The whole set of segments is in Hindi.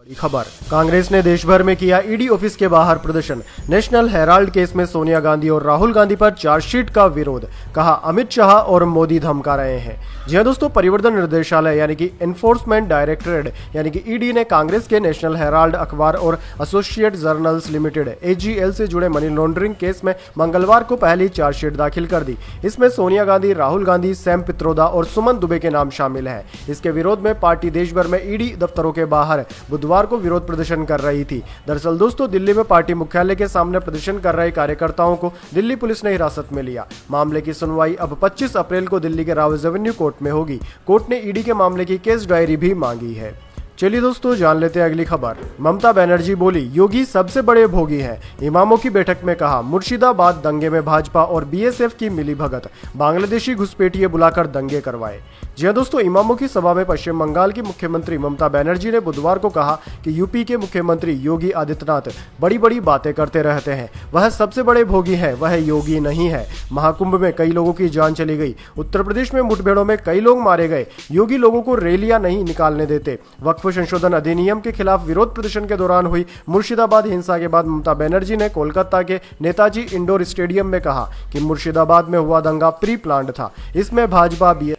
बड़ी खबर, कांग्रेस ने देश भर में किया ईडी ऑफिस के बाहर प्रदर्शन। नेशनल हेराल्ड केस में सोनिया गांधी और राहुल गांधी पर चार्जशीट का विरोध, कहा अमित शाह और मोदी धमका रहे हैं। जी हां दोस्तों, परिवर्तन निर्देशालय यानी कि एनफोर्समेंट डायरेक्टरेट यानी कि ईडी ने कांग्रेस के नेशनल हेराल्ड अखबार और एसोसिएट जर्नल्स लिमिटेड एजीएल से जुड़े मनी लॉन्ड्रिंग केस में मंगलवार को पहली चार्जशीट दाखिल कर दी। इसमें सोनिया गांधी, राहुल गांधी, सैम पित्रोदा और सुमन दुबे के नाम शामिल हैं। इसके विरोध में पार्टी देश भर में ईडी दफ्तरों के बाहर बुधवार को विरोध प्रदर्शन कर रही थी। दरअसल दोस्तों, दिल्ली में पार्टी मुख्यालय के सामने प्रदर्शन कर रहे कार्यकर्ताओं को दिल्ली पुलिस ने हिरासत में लिया। मामले की सुनवाई अब 25 अप्रैल को दिल्ली के रावत एवेन्यू कोर्ट में होगी। कोर्ट ने ईडी के मामले की केस डायरी भी मांगी है। चलिए दोस्तों, जान लेते हैं अगली खबर। ममता बनर्जी बोली, योगी सबसे बड़े भोगी हैं। इमामों की बैठक में कहा, मुर्शिदाबाद दंगे में भाजपा और बीएसएफ की मिली भगत, बांग्लादेशी घुसपैठिए बुलाकर दंगे करवाए। जी हां दोस्तों, इमामों की सभा में पश्चिम बंगाल की मुख्यमंत्री ममता बनर्जी ने बुधवार को कहा कि यूपी के मुख्यमंत्री योगी आदित्यनाथ बड़ी बड़ी बातें करते रहते हैं, वह सबसे बड़े भोगी हैं, वह योगी नहीं है। महाकुंभ में कई लोगों की जान चली गई, उत्तर प्रदेश में मुठभेड़ों में कई लोग मारे गए। योगी लोगों को रैलियां नहीं निकालने देते। वक्फ संशोधन अधिनियम के खिलाफ विरोध प्रदर्शन के दौरान हुई मुर्शिदाबाद हिंसा के बाद ममता बनर्जी ने कोलकाता के नेताजी इंडोर स्टेडियम में कहा कि मुर्शिदाबाद में हुआ दंगा प्री प्लान्ड था, इसमें भाजपा भी।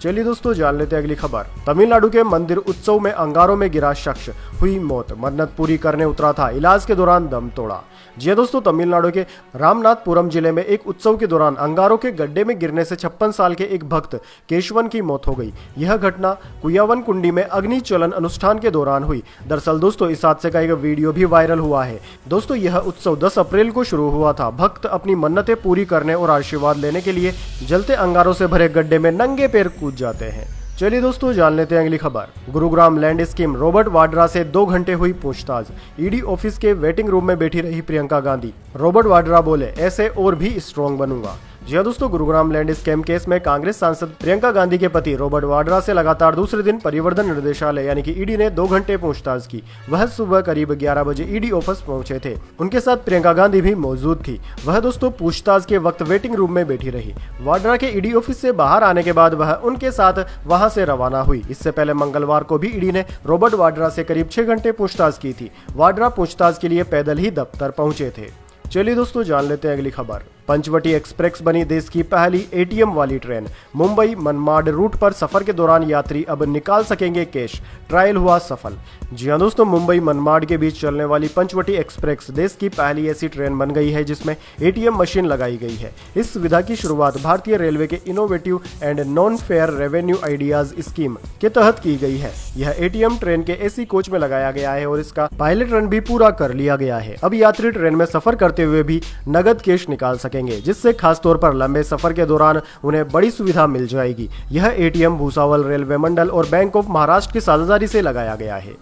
चलिए दोस्तों, जान लेते हैं अगली खबर। तमिलनाडु के मंदिर उत्सव में अंगारों में गिरा शख्स, हुई मौत। मन्नत पूरी करने उतरा था, इलाज के दौरान दम तोड़ा। जी हां दोस्तों, तमिलनाडु के रामनाथपुरम जिले में एक उत्सव के दौरान अंगारों के गड्ढे में गिरने से 56 साल के एक भक्त केशवन की मौत हो गई। यह घटना कुयावन कुंडी में अग्नि चलन अनुष्ठान के दौरान हुई। दरअसल दोस्तों, इस हादसे का एक वीडियो भी वायरल हुआ है। दोस्तों, यह उत्सव 10 अप्रैल को शुरू हुआ था। भक्त अपनी मन्नतें पूरी करने और आशीर्वाद लेने के लिए जलते अंगारों से भरे गड्ढे में नंगे पैर कूद जाते हैं। चलिए दोस्तों, जान लेते हैं अगली खबर। Gurugram land scheme, Robert Vadra से 2 घंटे हुई पूछताछ। ईडी ऑफिस के वेटिंग रूम में बैठी रही प्रियंका गांधी। रॉबर्ट वाड्रा बोले, ऐसे और भी स्ट्रॉन्ग बनूंगा। जी हां दोस्तों, गुरुग्राम लैंड स्कैम केस में कांग्रेस सांसद प्रियंका गांधी के पति रॉबर्ट वाड्रा से लगातार दूसरे दिन परिवर्तन निर्देशालय यानी कि ईडी ने 2 घंटे पूछताछ की। वह सुबह करीब 11 बजे ईडी ऑफिस पहुंचे थे। उनके साथ प्रियंका गांधी भी मौजूद थी। वह दोस्तों पूछताछ के वक्त वेटिंग रूम में बैठी रही। वाड्रा के ईडी ऑफिस से बाहर आने के बाद वह उनके साथ वहां से रवाना हुई। इससे पहले मंगलवार को भी ईडी ने रॉबर्ट वाड्रा से करीब 6 घंटे पूछताछ की थी। वाड्रा पूछताछ के लिए पैदल ही दफ्तर पहुंचे थे। चलिए दोस्तों, जान लेते हैं अगली खबर। पंचवटी एक्सप्रेस बनी देश की पहली एटीएम वाली ट्रेन। मुंबई मनमाड रूट पर सफर के दौरान यात्री अब निकाल सकेंगे कैश, ट्रायल हुआ सफल। जी हां दोस्तों, मुंबई मनमाड के बीच चलने वाली पंचवटी एक्सप्रेस देश की पहली ऐसी ट्रेन बन गई है जिसमें एटीएम मशीन लगाई गई है। इस सुविधा की शुरुआत भारतीय रेलवे के innovative and non fair revenue ideas scheme के तहत की गई है। यह एटीएम ट्रेन के एसी कोच में लगाया गया है और इसका पायलट रन भी पूरा कर लिया गया है। अब यात्री ट्रेन में सफर करते हुए भी नगद कैश निकाल सकेंगे, जिससे खासतौर पर लंबे सफर के दौरान उन्हें बड़ी सुविधा मिल जाएगी। यह एटीएम भूसावल रेलवे मंडल और बैंक ऑफ महाराष्ट्र की साझेदारी से लगाया गया है।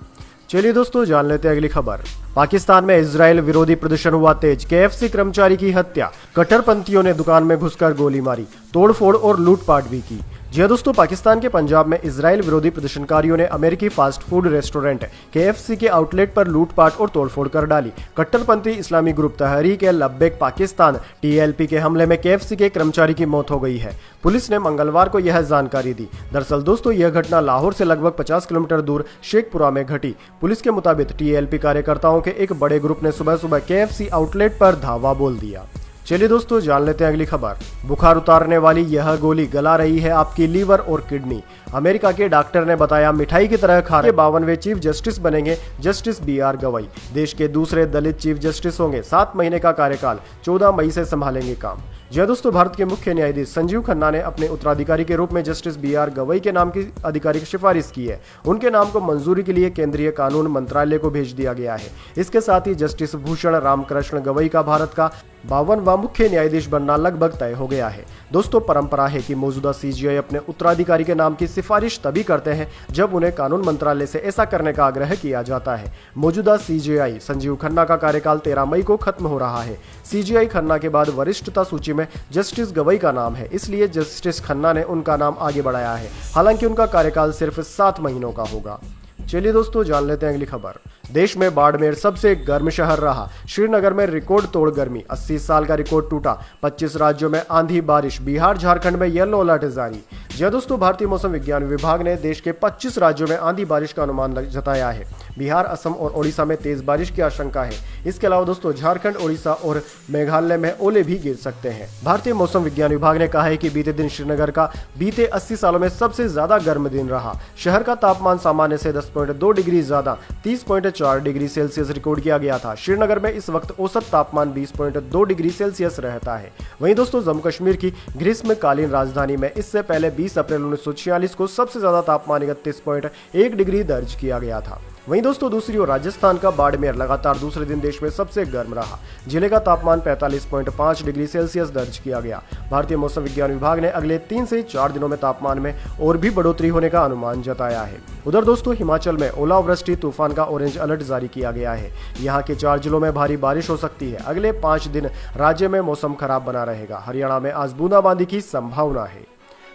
चलिए दोस्तों, जान लेते हैं अगली खबर। पाकिस्तान में इजराइल विरोधी प्रदर्शन हुआ तेज, केएफसी कर्मचारी की हत्या। कट्टरपंथियों ने दुकान में घुसकर गोली मारी, तोड़फोड़ और लूटपाट भी की। जी हां दोस्तों, पाकिस्तान के पंजाब में इजराइल विरोधी प्रदर्शनकारियों ने अमेरिकी फास्ट फूड रेस्टोरेंट केएफसी के आउटलेट पर लूटपाट और तोड़फोड़ कर डाली। कट्टरपंथी इस्लामी ग्रुप तहरीक लब्बैक पाकिस्तान टीएलपी के हमले में केएफसी के कर्मचारी की मौत हो गई है। पुलिस ने मंगलवार को यह जानकारी दी। दरअसल दोस्तों, यह घटना लाहौर से लगभग 50 किलोमीटर दूर शेखपुरा में घटी। पुलिस के मुताबिक टीएलपी कार्यकर्ताओं के एक बड़े ग्रुप ने सुबह सुबह केएफसी आउटलेट पर धावा बोल दिया। चलिए दोस्तों, जान लेते हैं अगली खबर। बुखार उतारने वाली यह गोली गला रही है आपकी लीवर और किडनी। अमेरिका के डॉक्टर ने बताया, मिठाई की तरह खा रहे 52वें चीफ जस्टिस बनेंगे जस्टिस बीआर गवई। देश के दूसरे दलित चीफ जस्टिस होंगे। 7 महीने का कार्यकाल, 14 मई से संभालेंगे काम। जी हां दोस्तों, भारत के मुख्य न्यायाधीश संजीव खन्ना ने अपने उत्तराधिकारी के रूप में जस्टिस बीआर गवई के नाम की आधिकारिक सिफारिश की है। उनके नाम को मंजूरी के लिए केंद्रीय कानून मंत्रालय को भेज दिया गया है। इसके साथ ही जस्टिस भूषण रामकृष्ण गवई का भारत का 52वां मुख्य न्यायाधीश बनना लगभग तय हो गया है। दोस्तों, परंपरा है कि मौजूदा सीजीआई अपने उत्तराधिकारी के नाम की सिफारिश तभी करते हैं जब उन्हें कानून मंत्रालय से ऐसा करने का आग्रह किया जाता है। मौजूदा सीजीआई संजीव खन्ना का कार्यकाल 13 मई को खत्म हो रहा है। सीजीआई खन्ना के बाद वरिष्ठता सूची में जस्टिस गवई का नाम है, इसलिए जस्टिस खन्ना ने उनका नाम आगे बढ़ाया है। हालांकि उनका कार्यकाल सिर्फ 7 महीनों का होगा। चलिए दोस्तों, जान लेते हैं अगली खबर। देश में बाड़मेर सबसे गर्म शहर रहा। श्रीनगर में रिकॉर्ड तोड़ गर्मी, 80 साल का रिकॉर्ड टूटा। 25 राज्यों में आंधी बारिश, बिहार झारखंड में येलो अलर्ट जारी। जी दोस्तों, भारतीय मौसम विज्ञान विभाग ने देश के 25 राज्यों में आंधी बारिश का अनुमान जताया है। बिहार, असम और ओडिशा में तेज बारिश की आशंका है। इसके अलावा दोस्तों झारखंड, ओडिशा और मेघालय में ओले भी गिर सकते हैं। भारतीय मौसम विज्ञान विभाग ने कहा है कि बीते दिन श्रीनगर का बीते 80 सालों में सबसे ज्यादा गर्म दिन रहा। शहर का तापमान सामान्य से 10.2 डिग्री ज्यादा 30.4 डिग्री सेल्सियस रिकॉर्ड किया गया था। श्रीनगर में इस वक्त औसत तापमान 20.2 डिग्री सेल्सियस रहता है। वहीं दोस्तों जम्मू कश्मीर की ग्रीष्मकालीन राजधानी में इससे पहले 20 अप्रैल 1946 को सबसे ज्यादा तापमान 31.1 डिग्री दर्ज किया गया था। वहीं दोस्तों दूसरी ओर राजस्थान का बाड़मेर लगातार दूसरे दिन देश में सबसे गर्म रहा। जिले का तापमान 45.5 डिग्री सेल्सियस दर्ज किया गया। भारतीय मौसम विज्ञान विभाग ने अगले 3 से 4 दिनों में तापमान में और भी बढ़ोतरी होने का अनुमान जताया है। उधर दोस्तों हिमाचल में ओलावृष्टि तूफान का ऑरेंज अलर्ट जारी किया गया है। यहाँ के 4 जिलों में भारी बारिश हो सकती है। अगले 5 दिन राज्य में मौसम खराब बना रहेगा। हरियाणा में आज बूंदाबांदी की संभावना है।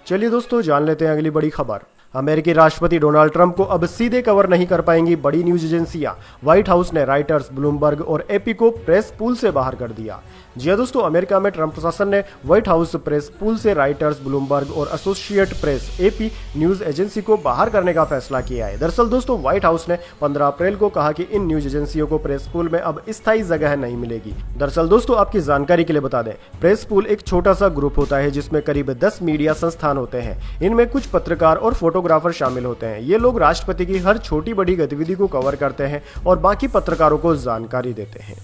चलिए दोस्तों जान लेते हैं अगली बड़ी खबर। अमेरिकी राष्ट्रपति डोनाल्ड ट्रंप को अब सीधे कवर नहीं कर पाएंगी बड़ी न्यूज एजेंसियां। व्हाइट हाउस ने राइटर्स, ब्लूमबर्ग और एपी को प्रेस पूल से बाहर कर दिया। जी दोस्तों, अमेरिका में ट्रंप प्रशासन ने व्हाइट हाउस प्रेस पूल से राइटर्स, ब्लूमबर्ग और associate press AP news agency को बाहर करने का फैसला किया है। दरअसल दोस्तों व्हाइट हाउस ने 15 अप्रैल को कहा कि इन न्यूज एजेंसियों को प्रेस पूल में अब स्थायी जगह नहीं मिलेगी। दरअसल दोस्तों आपकी जानकारी के लिए बता दें, प्रेस पूल एक छोटा सा ग्रुप होता है जिसमें करीब 10 मीडिया संस्थान होते हैं। इनमें कुछ पत्रकार और फोटोग्राफर शामिल होते हैं। ये लोग राष्ट्रपति की हर छोटी बड़ी गतिविधि को कवर करते हैं और बाकी पत्रकारों को जानकारी देते हैं।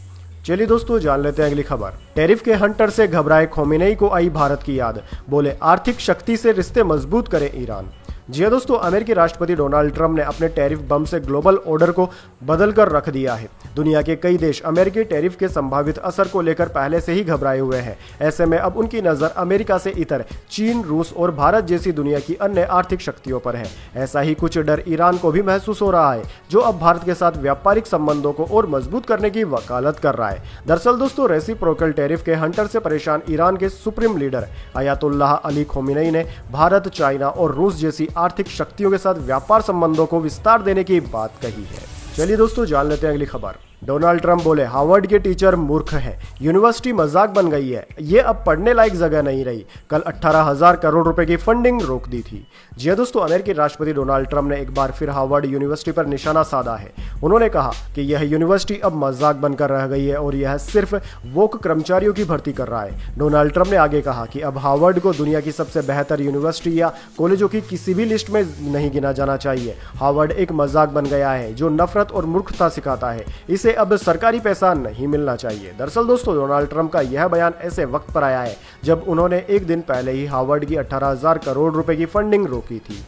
चलिए दोस्तों जान लेते हैं अगली खबर। टैरिफ के हंटर से घबराए खोमेनी को आई भारत की याद, बोले आर्थिक शक्ति से रिश्ते मजबूत करे ईरान। जी हाँ दोस्तों, अमेरिकी राष्ट्रपति डोनाल्ड ट्रंप ने अपने टैरिफ बम से ग्लोबल ऑर्डर को बदल कर रख दिया है। दुनिया के कई देश अमेरिकी टैरिफ के संभावित असर को लेकर पहले से ही घबराए हुए हैं। ऐसे में अब उनकी नजर अमेरिका से इतर चीन, रूस और भारत जैसी दुनिया की अन्य आर्थिक शक्तियों पर है। ऐसा ही कुछ डर ईरान को भी महसूस हो रहा है, जो अब भारत के साथ व्यापारिक संबंधों को और मजबूत करने की वकालत कर रहा है। दरअसल दोस्तों रेसिप्रोकल टैरिफ के हंटर से परेशान ईरान के supreme leader Ayatollah Ali Khomeini ने भारत, चाइना और रूस जैसी आर्थिक शक्तियों के साथ व्यापार संबंधों को विस्तार देने की बात कही है। चलिए दोस्तों जान लेते हैं अगली खबर। डोनाल्ड ट्रंप बोले हार्वर्ड के टीचर मूर्ख हैं, यूनिवर्सिटी मजाक बन गई है, ये अब पढ़ने लायक जगह नहीं रही। कल 18,000 करोड़ रुपए की फंडिंग रोक दी थी। जी हाँ दोस्तों, अमेरिकी राष्ट्रपति डोनाल्ड ट्रंप ने एक बार फिर हार्वर्ड यूनिवर्सिटी पर निशाना साधा है। उन्होंने कहा कि यह यूनिवर्सिटी अब मजाक बनकर रह गई है और यह सिर्फ वोक कर्मचारियों की भर्ती कर रहा है। डोनाल्ड ट्रंप ने आगे कहा कि अब हार्वर्ड को दुनिया की सबसे बेहतर यूनिवर्सिटी या कॉलेजों की किसी भी लिस्ट में नहीं गिना जाना चाहिए। हार्वर्ड एक मजाक बन गया है जो नफरत और मूर्खता सिखाता है। इसे अब सरकारी पैसा नहीं मिलना चाहिए। दरअसल दोस्तों डोनाल्ड ट्रंप का यह बयान ऐसे वक्त पर आया है जब उन्होंने एक दिन पहले ही हार्वर्ड की 18,000 करोड़ रुपए की फंडिंग रोकी थी।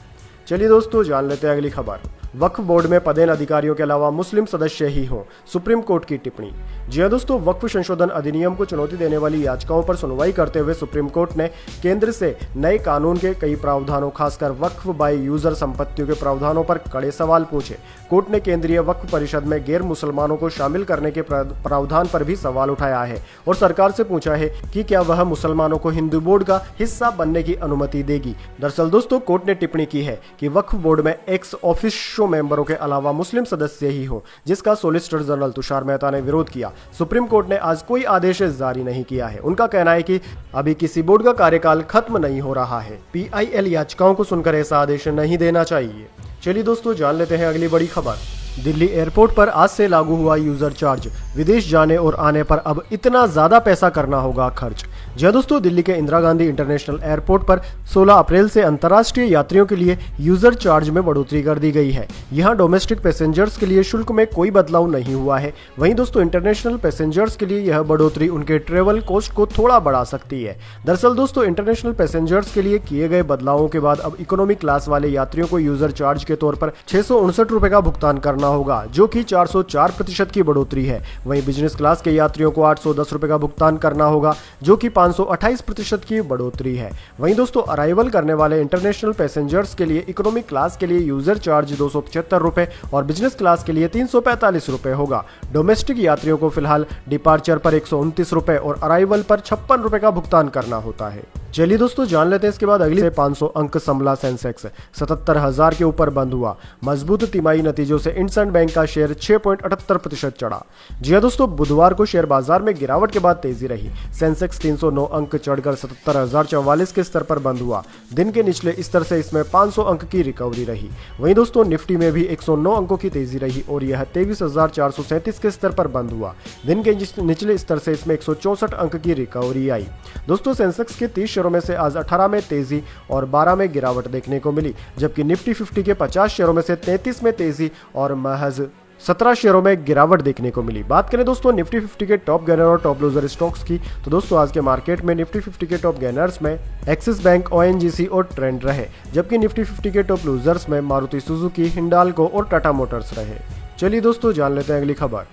चलिए दोस्तों जान लेते हैं अगली खबर। वक्फ बोर्ड में पदेन अधिकारियों के अलावा मुस्लिम सदस्य ही हों, सुप्रीम कोर्ट की टिप्पणी। जी हां दोस्तों, वक्फ संशोधन अधिनियम को चुनौती देने वाली याचिकाओं पर सुनवाई करते हुए सुप्रीम कोर्ट ने केंद्र से नए कानून के कई प्रावधानों, खासकर वक्फ बाय यूजर संपत्तियों के प्रावधानों पर कड़े सवाल पूछे। कोर्ट ने केंद्रीय वक्फ परिषद में गैर मुसलमानों को शामिल करने के प्रावधान पर भी सवाल उठाया है और सरकार से पूछा है कि क्या वह मुसलमानों को हिंदू बोर्ड का हिस्सा बनने की अनुमति देगी। दरअसल दोस्तों कोर्ट ने टिप्पणी की है कि वक्फ बोर्ड में एक्स ऑफिशियो मेंबरों के अलावा मुस्लिम सदस्य ही हो, जिसका सॉलिसिटर जनरल तुषार मेहता ने विरोध किया। सुप्रीम कोर्ट ने आज कोई आदेश जारी नहीं किया है। उनका कहना है कि अभी किसी बोर्ड का कार्यकाल खत्म नहीं हो रहा है। PIL याचिकाओं को सुनकर ऐसा आदेश नहीं देना चाहिए। चलिए दोस्तों जान लेते हैं अगली बड़ी खबर। दिल्ली एयरपोर्ट पर आज से लागू हुआ यूजर चार्ज, विदेश जाने और आने पर अब इतना ज्यादा पैसा करना होगा खर्च। जी दोस्तों, दिल्ली के इंदिरा गांधी इंटरनेशनल एयरपोर्ट पर 16 अप्रैल से अंतर्राष्ट्रीय यात्रियों के लिए यूजर चार्ज में बढ़ोतरी कर दी गई है। यहां डोमेस्टिक पैसेंजर्स के लिए शुल्क में कोई बदलाव नहीं हुआ है। वहीं दोस्तों इंटरनेशनल पैसेंजर्स के लिए यह बढ़ोतरी उनके ट्रेवल कॉस्ट को थोड़ा बढ़ा सकती है। दरअसल दोस्तों इंटरनेशनल पैसेंजर्स के लिए किए गए बदलावों के बाद अब इकोनॉमी क्लास वाले यात्रियों को यूजर चार्ज के तौर पर 659 रुपए का भुगतान करना होगा, जो कि 404% की बढ़ोतरी है। वहीं बिजनेस क्लास के यात्रियों को 810 रुपए का भुगतान करना होगा, जो कि 528% की बढ़ोतरी है। वहीं दोस्तों अराइवल करने वाले इंटरनेशनल पैसेंजर्स के लिए इकोनॉमिक क्लास के लिए यूजर चार्ज 275 रुपए और बिजनेस क्लास के लिए 345 रुपए होगा। डोमेस्टिक यात्रियों को फिलहाल डिपार्चर पर 129 रुपए और अराइवल पर 56 रुपए का भुगतान करना होता है। चलिए दोस्तों जान लेते हैं इसके बाद अगली 500 अंक संभला सेंसेक्स 77,000 के ऊपर बंद हुआ। मजबूत तिमाही नतीजों से इंडसइंड बैंक का शेयर 6.78% चढ़ा। जी हां दोस्तों, बुधवार को शेयर बाजार में गिरावट के बाद तेजी रही। सेंसेक्स 309 अंक चढ़कर 77,044 के स्तर पर बंद हुआ। दिन के निचले स्तर से इसमें 500 अंक की रिकवरी रही। वहीं दोस्तों निफ्टी में भी 109 अंकों की तेजी रही और यह 23,437 के स्तर पर बंद हुआ। दिन के निचले स्तर से इसमें 164 अंक की रिकवरी आई। दोस्तों सेंसेक्स के 30 शेयरों में से आज 18 में तेजी और 12 में गिरावट देखने को मिली, जबकि निफ्टी 50 के 50 शेयरों में से 33 में तेजी और महज 17 शेयरों में गिरावट देखने को मिली। बात करें दोस्तों निफ्टी 50 के टॉप गेनर और टॉप लूजर स्टॉक्स की, तो दोस्तों आज के मार्केट में निफ्टी 50 के टॉप गेनर्स में एक्सिस बैंक, ओएनजीसी और ट्रेंड रहे, जबकि निफ्टी 50 के टॉप लूजर्स में मारुति सुजुकी, हिंडाल्को और टाटा मोटर्स रहे। चलिए दोस्तों जान लेते हैं अगली खबर।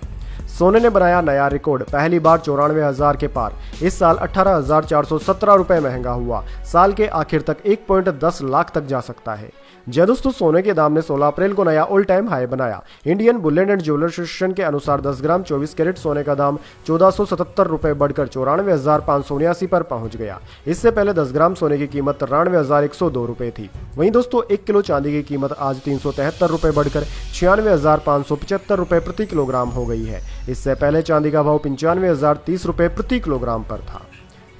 सोने ने बनाया नया रिकॉर्ड, पहली बार 94,000 के पार। इस साल 18,417 रुपए महंगा हुआ। साल के आखिर तक 1.10 लाख तक जा सकता है। जी दोस्तों, सोने के दाम ने 16 अप्रैल को नया ऑल टाइम हाई बनाया। Indian Boolean and jeweller association के अनुसार 10 ग्राम 24 कैरेट सोने का दाम 1477 रुपए बढ़कर 94,579 पर पहुंच गया। इससे पहले 10 ग्राम सोने की कीमत 93,102 रुपए थी। वहीं दोस्तों 1 किलो चांदी की कीमत आज 373 रुपए बढ़कर 96,575 रुपए प्रति किलोग्राम हो गई है। इससे पहले चांदी का भाव 95,030 रुपए प्रति किलोग्राम पर था।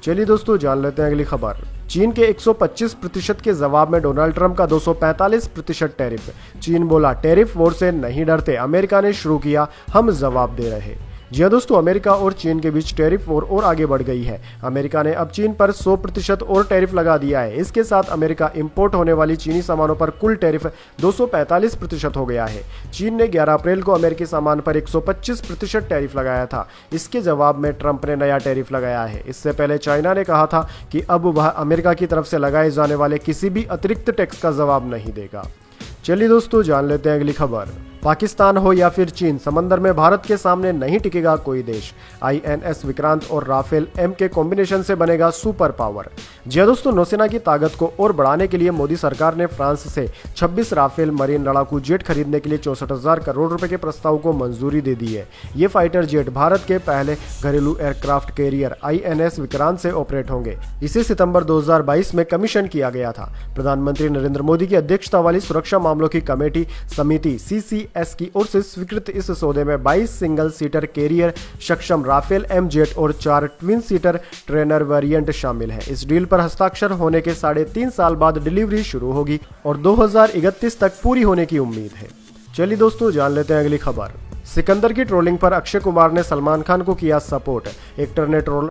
चलिए दोस्तों जान लेते हैं अगली खबर। चीन के 125% के जवाब में डोनाल्ड ट्रंप का 245% टैरिफ। चीन बोला टैरिफ वॉर से नहीं डरते, अमेरिका ने शुरू किया, हम जवाब दे रहे। जी हाँ दोस्तों, अमेरिका और चीन के बीच टैरिफ वॉर और आगे बढ़ गई है। अमेरिका ने अब चीन पर 100% और टैरिफ लगा दिया है। इसके साथ अमेरिका इंपोर्ट होने वाली चीनी सामानों पर कुल टैरिफ 245% हो गया है। चीन ने 11 अप्रैल को अमेरिकी सामान पर 125% टैरिफ लगाया था। इसके जवाब में ट्रंप ने नया टैरिफ लगाया है। इससे पहले चाइना ने कहा था कि अब वह अमेरिका की तरफ से लगाए जाने वाले किसी भी अतिरिक्त टैक्स का जवाब नहीं देगा। चलिए दोस्तों जान लेते हैं अगली खबर। पाकिस्तान हो या फिर चीन, समंदर में भारत के सामने नहीं टिकेगा कोई देश। आईएनएस विक्रांत और राफेल एम के कॉम्बिनेशन से बनेगा सुपर पावर। जी हां दोस्तों, नौसेना की ताकत को और बढ़ाने के लिए मोदी सरकार ने फ्रांस से 26 राफेल मरीन लड़ाकू जेट खरीदने के लिए 64,000 करोड़ रुपए के प्रस्ताव को मंजूरी दे दी है। ये फाइटर जेट भारत के पहले घरेलू एयरक्राफ्ट कैरियर आईएनएस विक्रांत से ऑपरेट होंगे। इसे सितंबर 2022 में कमीशन किया गया था। प्रधानमंत्री नरेंद्र मोदी की अध्यक्षता वाली सुरक्षा मामलों की कमेटी समिति CCS की ओर से स्वीकृत इस सौदे में 22 सिंगल सीटर कैरियर सक्षम राफेल एम जेट और 4 ट्विन सीटर ट्रेनर वेरिएंट शामिल हैं। इस डील पर हस्ताक्षर होने के 3.5 साल बाद डिलीवरी शुरू होगी और 2031 तक पूरी होने की उम्मीद है। चलिए दोस्तों जान लेते हैं अगली खबर। सिकंदर की ट्रोलिंग पर अक्षय कुमार ने सलमान खान को किया सपोर्ट। एक्टर ने ट्रोल